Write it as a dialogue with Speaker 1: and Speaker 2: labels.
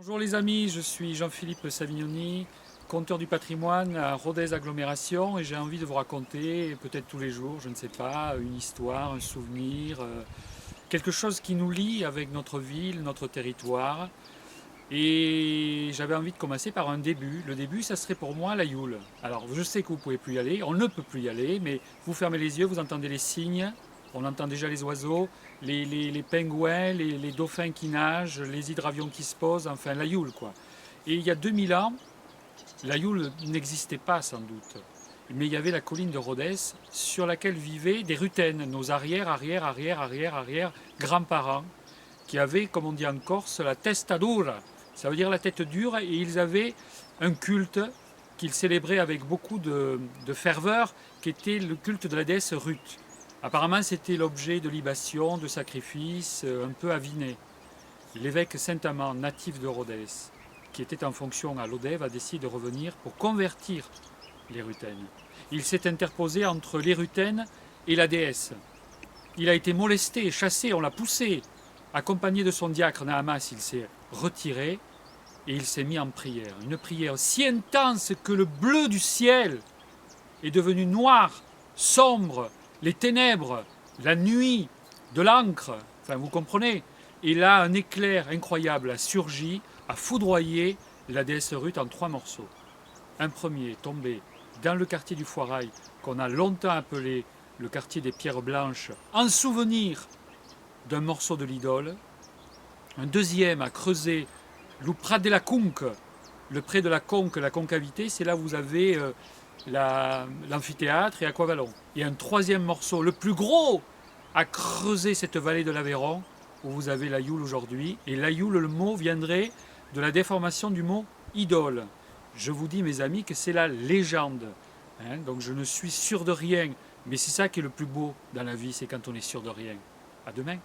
Speaker 1: Bonjour les amis, je suis Jean-Philippe Savignoni, conteur du patrimoine à Rodez Agglomération et j'ai envie de vous raconter, peut-être tous les jours, je ne sais pas, une histoire, un souvenir, quelque chose qui nous lie avec notre ville, notre territoire. Et j'avais envie de commencer par un début. Le début, ça serait pour moi la Yule. Alors je sais que vous ne pouvez plus y aller, on ne peut plus y aller, mais vous fermez les yeux, vous entendez les cygnes, on entend déjà les oiseaux, les pingouins, les dauphins qui nagent, les hydravions qui se posent, enfin la Yule quoi. Et il y a 2000 ans, la Yule n'existait pas sans doute. Mais il y avait la colline de Rhodes sur laquelle vivaient des rutènes, nos arrière grands-parents, qui avaient, comme on dit en Corse, la testa dura, ça veut dire la tête dure, et ils avaient un culte qu'ils célébraient avec beaucoup de ferveur, qui était le culte de la déesse Ruth. Apparemment, c'était l'objet de libations, de sacrifices, un peu avinés. L'évêque Saint-Amand, natif de Rhodes, qui était en fonction à Lodève, a décidé de revenir pour convertir les Rutènes. Il s'est interposé entre les Rutènes et la déesse. Il a été molesté, chassé, on l'a poussé. Accompagné de son diacre Nahamas, il s'est retiré et il s'est mis en prière. Une prière si intense que le bleu du ciel est devenu noir, sombre, les ténèbres, la nuit, de l'encre, enfin vous comprenez. Et là, un éclair incroyable a surgi, a foudroyé la déesse Ruth en 3 morceaux. Un premier tombé dans le quartier du Foirail, qu'on a longtemps appelé le quartier des Pierres Blanches, en souvenir d'un morceau de l'idole. Un deuxième a creusé le Prat de la Conque, le pré de la Conque, la concavité, c'est là où vous avez l'amphithéâtre et Aquavalon. Et un troisième morceau, le plus gros, a creusé cette vallée de l'Aveyron, où vous avez la Yule aujourd'hui. Et la Yule, le mot viendrait de la déformation du mot idole. Je vous dis, mes amis, que c'est la légende. Donc je ne suis sûr de rien. Mais c'est ça qui est le plus beau dans la vie, c'est quand on est sûr de rien. À demain.